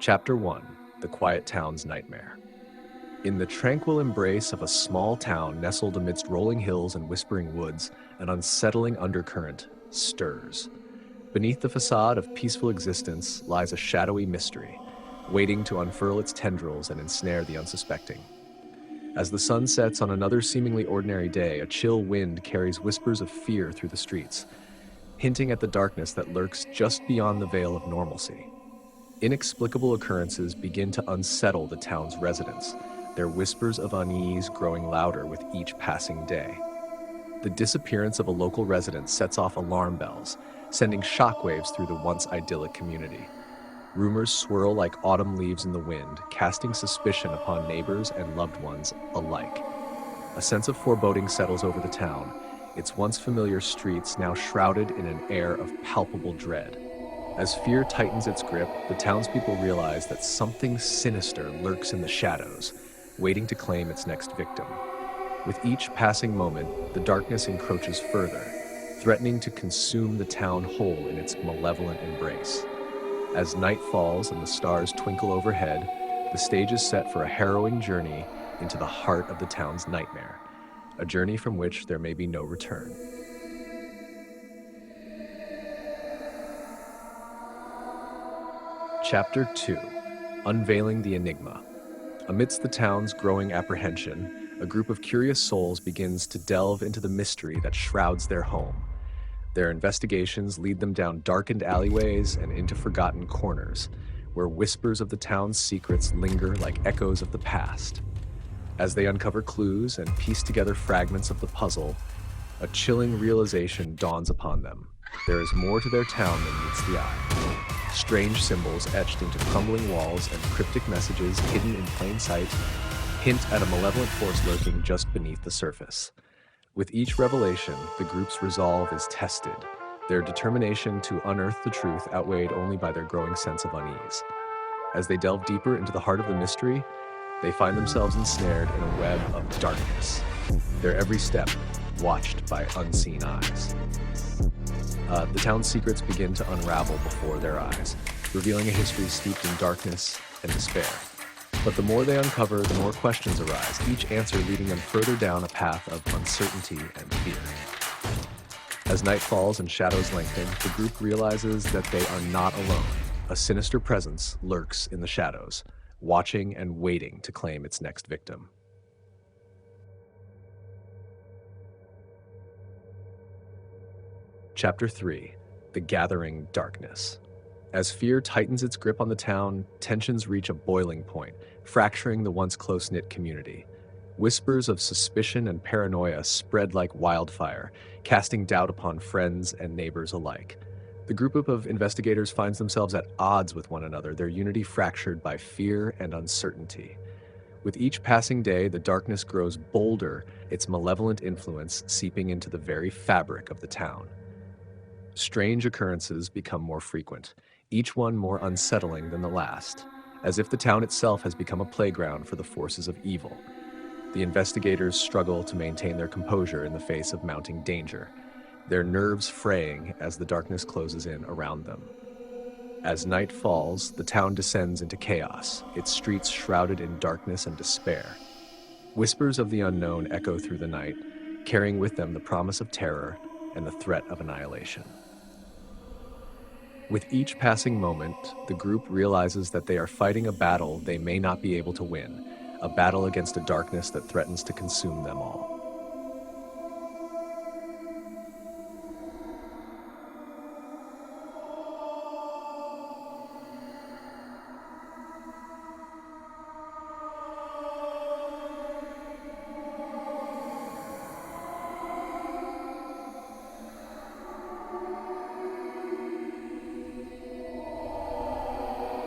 Chapter 1: The Quiet Town's Nightmare. In the tranquil embrace of a small town nestled amidst rolling hills and whispering woods, an unsettling undercurrent stirs. Beneath the facade of peaceful existence lies a shadowy mystery, waiting to unfurl its tendrils and ensnare the unsuspecting. As the sun sets on another seemingly ordinary day, a chill wind carries whispers of fear through the streets, hinting at the darkness that lurks just beyond the veil of normalcy. Inexplicable occurrences begin to unsettle the town's residents, their whispers of unease growing louder with each passing day. The disappearance of a local resident sets off alarm bells, sending shockwaves through the once idyllic community. Rumors swirl like autumn leaves in the wind, casting suspicion upon neighbors and loved ones alike. A sense of foreboding settles over the town, its once familiar streets now shrouded in an air of palpable dread. As fear tightens its grip, the townspeople realize that something sinister lurks in the shadows, waiting to claim its next victim. With each passing moment, the darkness encroaches further, threatening to consume the town whole in its malevolent embrace. As night falls and the stars twinkle overhead, the stage is set for a harrowing journey into the heart of the town's nightmare, a journey from which there may be no return. Chapter 2: Unveiling the Enigma. Amidst the town's growing apprehension, a group of curious souls begins to delve into the mystery that shrouds their home. Their investigations lead them down darkened alleyways and into forgotten corners, where whispers of the town's secrets linger like echoes of the past. As they uncover clues and piece together fragments of the puzzle, a chilling realization dawns upon them. There is more to their town than meets the eye. Strange symbols etched into crumbling walls and cryptic messages hidden in plain sight hint at a malevolent force lurking just beneath the surface. With each revelation, the group's resolve is tested, their determination to unearth the truth outweighed only by their growing sense of unease. As they delve deeper into the heart of the mystery, they find themselves ensnared in a web of darkness, their every step watched by unseen eyes. The town's secrets begin to unravel before their eyes, revealing a history steeped in darkness and despair. But the more they uncover, the more questions arise, each answer leading them further down a path of uncertainty and fear. As night falls and shadows lengthen, the group realizes that they are not alone. A sinister presence lurks in the shadows, watching and waiting to claim its next victim. Chapter 3: The Gathering Darkness. As fear tightens its grip on the town, tensions reach a boiling point, fracturing the once close-knit community. Whispers of suspicion and paranoia spread like wildfire, casting doubt upon friends and neighbors alike. The group of investigators finds themselves at odds with one another, their unity fractured by fear and uncertainty. With each passing day, the darkness grows bolder, its malevolent influence seeping into the very fabric of the town. Strange occurrences become more frequent, each one more unsettling than the last, as if the town itself has become a playground for the forces of evil. The investigators struggle to maintain their composure in the face of mounting danger, their nerves fraying as the darkness closes in around them. As night falls, the town descends into chaos, its streets shrouded in darkness and despair. Whispers of the unknown echo through the night, carrying with them the promise of terror and the threat of annihilation. With each passing moment, the group realizes that they are fighting a battle they may not be able to win, a battle against a darkness that threatens to consume them all.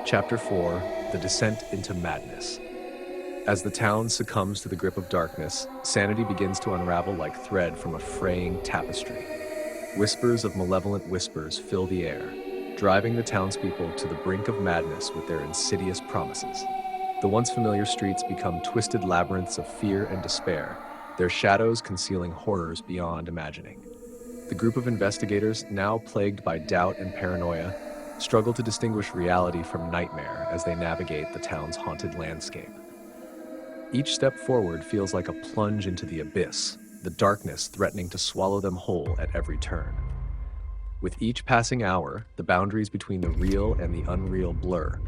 Chapter 4: The Descent into Madness. As the town succumbs to the grip of darkness, sanity begins to unravel like thread from a fraying tapestry. Whispers of malevolent whispers fill the air, driving the townspeople to the brink of madness with their insidious promises. The once familiar streets become twisted labyrinths of fear and despair, their shadows concealing horrors beyond imagining. The group of investigators, now plagued by doubt and paranoia, struggle to distinguish reality from nightmare as they navigate the town's haunted landscape. Each step forward feels like a plunge into the abyss, the darkness threatening to swallow them whole at every turn. With each passing hour, the boundaries between the real and the unreal blur,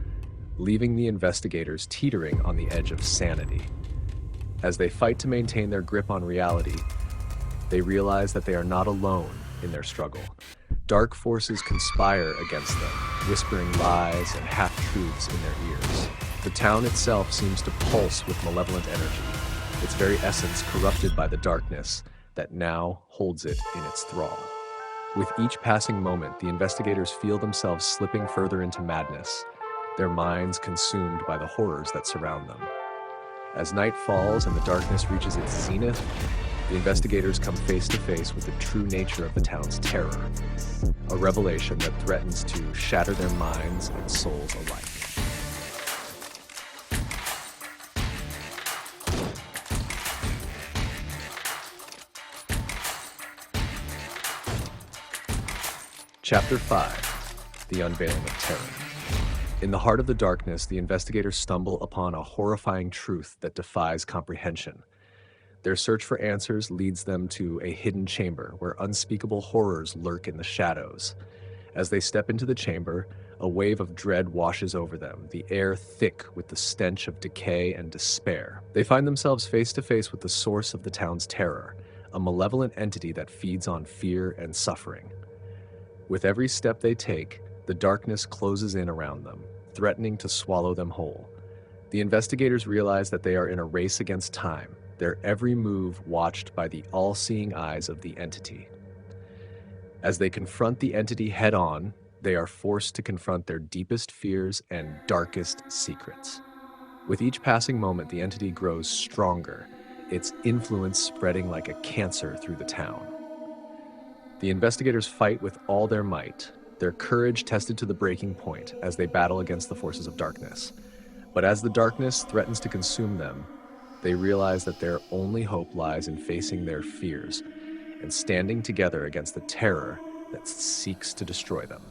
leaving the investigators teetering on the edge of sanity. As they fight to maintain their grip on reality, they realize that they are not alone in their struggle. Dark forces conspire against them, whispering lies and half-truths in their ears. The town itself seems to pulse with malevolent energy, its very essence corrupted by the darkness that now holds it in its thrall. With each passing moment, the investigators feel themselves slipping further into madness, their minds consumed by the horrors that surround them. As night falls and the darkness reaches its zenith, the investigators come face to face with the true nature of the town's terror, a revelation that threatens to shatter their minds and souls alike. Chapter 5: The Unveiling of Terror. In the heart of the darkness, the investigators stumble upon a horrifying truth that defies comprehension. Their search for answers leads them to a hidden chamber where unspeakable horrors lurk in the shadows. As they step into the chamber, a wave of dread washes over them, the air thick with the stench of decay and despair. They find themselves face to face with the source of the town's terror, a malevolent entity that feeds on fear and suffering. With every step they take, the darkness closes in around them, threatening to swallow them whole. The investigators realize that they are in a race against time, their every move watched by the all-seeing eyes of the entity. As they confront the entity head-on, they are forced to confront their deepest fears and darkest secrets. With each passing moment, the entity grows stronger, its influence spreading like a cancer through the town. The investigators fight with all their might, their courage tested to the breaking point as they battle against the forces of darkness. But as the darkness threatens to consume them, they realize that their only hope lies in facing their fears and standing together against the terror that seeks to destroy them.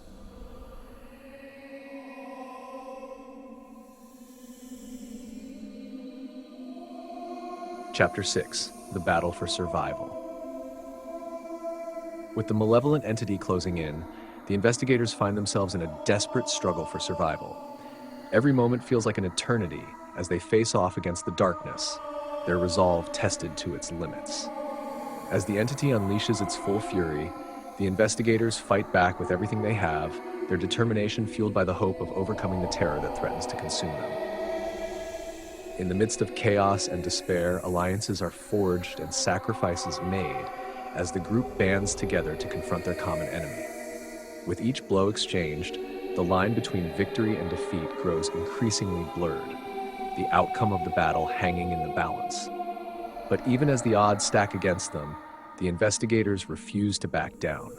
Chapter 6: The Battle for Survival. With the malevolent entity closing in, the investigators find themselves in a desperate struggle for survival. Every moment feels like an eternity as they face off against the darkness, their resolve tested to its limits. As the entity unleashes its full fury, the investigators fight back with everything they have, their determination fueled by the hope of overcoming the terror that threatens to consume them. In the midst of chaos and despair, alliances are forged and sacrifices made as the group bands together to confront their common enemy. With each blow exchanged, the line between victory and defeat grows increasingly blurred, the outcome of the battle hanging in the balance. But even as the odds stack against them, the investigators refuse to back down,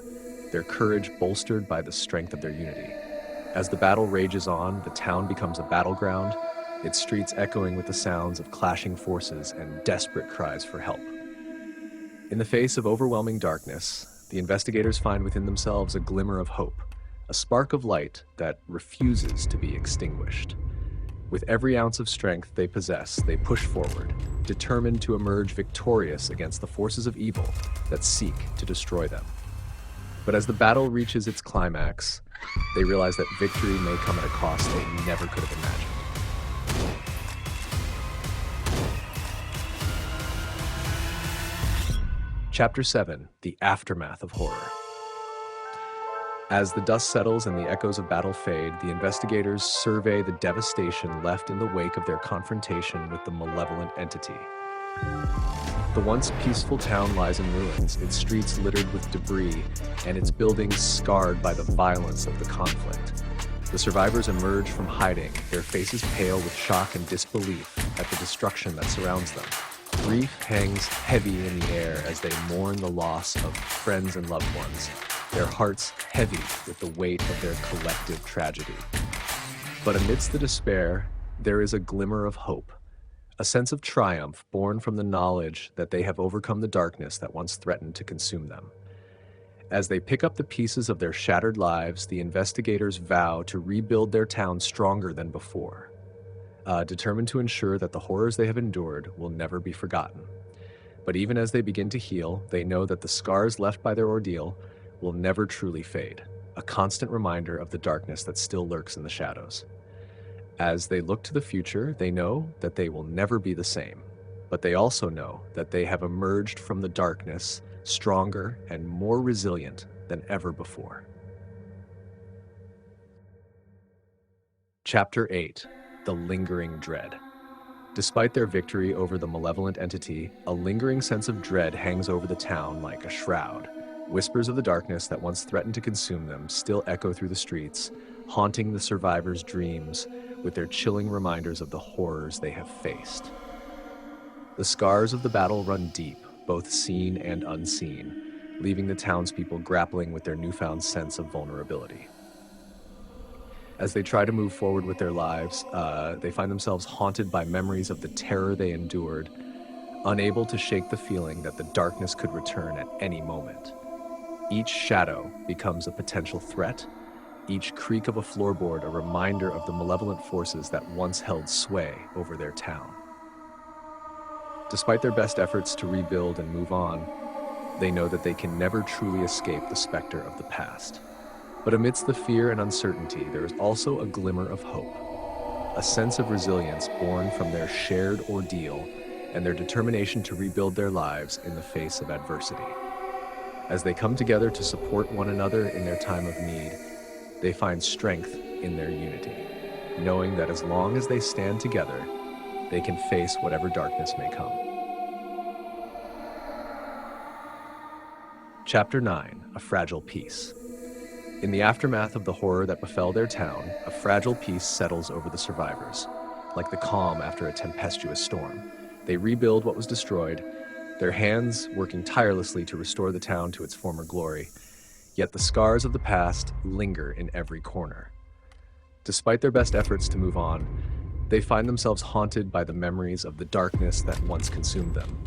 their courage bolstered by the strength of their unity. As the battle rages on, the town becomes a battleground, its streets echoing with the sounds of clashing forces and desperate cries for help. In the face of overwhelming darkness, the investigators find within themselves a glimmer of hope, a spark of light that refuses to be extinguished. With every ounce of strength they possess, they push forward, determined to emerge victorious against the forces of evil that seek to destroy them. But as the battle reaches its climax, they realize that victory may come at a cost they never could have imagined. Chapter 7: The Aftermath of Horror. As the dust settles and the echoes of battle fade, the investigators survey the devastation left in the wake of their confrontation with the malevolent entity. The once peaceful town lies in ruins, its streets littered with debris, and its buildings scarred by the violence of the conflict. The survivors emerge from hiding, their faces pale with shock and disbelief at the destruction that surrounds them. Grief hangs heavy in the air as they mourn the loss of friends and loved ones, their hearts heavy with the weight of their collective tragedy. But amidst the despair, there is a glimmer of hope, a sense of triumph born from the knowledge that they have overcome the darkness that once threatened to consume them. As they pick up the pieces of their shattered lives, the investigators vow to rebuild their town stronger than before, determined to ensure that the horrors they have endured will never be forgotten. But even as they begin to heal, they know that the scars left by their ordeal will never truly fade, a constant reminder of the darkness that still lurks in the shadows. As they look to the future, they know that they will never be the same, but they also know that they have emerged from the darkness stronger and more resilient than ever before. Chapter 8: The Lingering Dread. Despite their victory over the malevolent entity, a lingering sense of dread hangs over the town like a shroud. Whispers of the darkness that once threatened to consume them still echo through the streets, haunting the survivors' dreams with their chilling reminders of the horrors they have faced. The scars of the battle run deep, both seen and unseen, leaving the townspeople grappling with their newfound sense of vulnerability. As they try to move forward with their lives, they find themselves haunted by memories of the terror they endured, unable to shake the feeling that the darkness could return at any moment. Each shadow becomes a potential threat, each creak of a floorboard a reminder of the malevolent forces that once held sway over their town. Despite their best efforts to rebuild and move on, they know that they can never truly escape the specter of the past. But amidst the fear and uncertainty, there is also a glimmer of hope, a sense of resilience born from their shared ordeal and their determination to rebuild their lives in the face of adversity. As they come together to support one another in their time of need, they find strength in their unity, knowing that as long as they stand together, they can face whatever darkness may come. Chapter 9: A Fragile Peace. In the aftermath of the horror that befell their town, a fragile peace settles over the survivors. Like the calm after a tempestuous storm, they rebuild what was destroyed, their hands working tirelessly to restore the town to its former glory. Yet the scars of the past linger in every corner. Despite their best efforts to move on, they find themselves haunted by the memories of the darkness that once consumed them,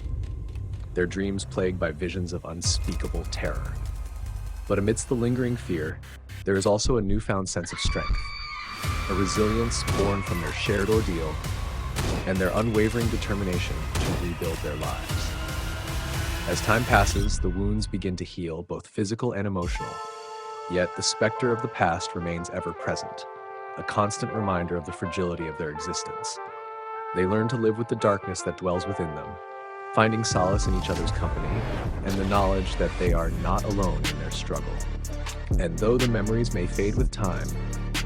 their dreams plagued by visions of unspeakable terror. But amidst the lingering fear, there is also a newfound sense of strength, a resilience born from their shared ordeal and their unwavering determination to rebuild their lives. As time passes, the wounds begin to heal, both physical and emotional, yet the specter of the past remains ever present, a constant reminder of the fragility of their existence. They learn to live with the darkness that dwells within them, finding solace in each other's company and the knowledge that they are not alone in their struggle. And though the memories may fade with time,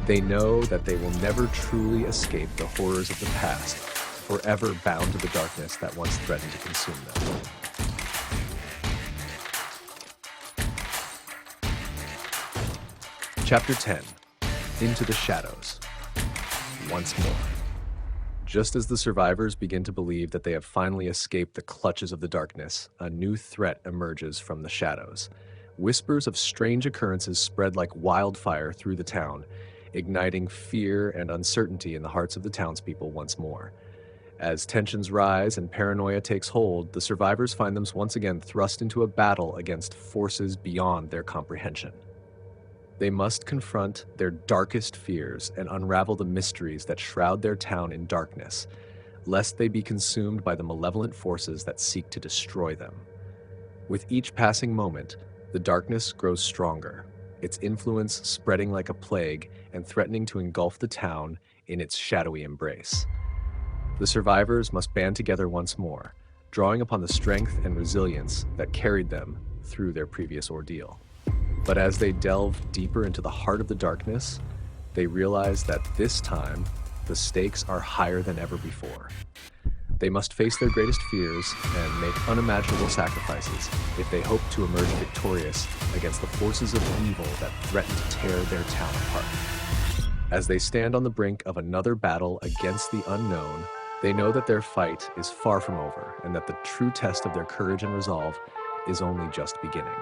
they know that they will never truly escape the horrors of the past, forever bound to the darkness that once threatened to consume them. Chapter 10: Into the Shadows. Once more. Just as the survivors begin to believe that they have finally escaped the clutches of the darkness, a new threat emerges from the shadows. Whispers of strange occurrences spread like wildfire through the town, igniting fear and uncertainty in the hearts of the townspeople once more. As tensions rise and paranoia takes hold, the survivors find themselves once again thrust into a battle against forces beyond their comprehension. They must confront their darkest fears and unravel the mysteries that shroud their town in darkness, lest they be consumed by the malevolent forces that seek to destroy them. With each passing moment, the darkness grows stronger, its influence spreading like a plague and threatening to engulf the town in its shadowy embrace. The survivors must band together once more, drawing upon the strength and resilience that carried them through their previous ordeal. But as they delve deeper into the heart of the darkness, they realize that this time, the stakes are higher than ever before. They must face their greatest fears and make unimaginable sacrifices if they hope to emerge victorious against the forces of evil that threaten to tear their town apart. As they stand on the brink of another battle against the unknown, they know that their fight is far from over and that the true test of their courage and resolve is only just beginning.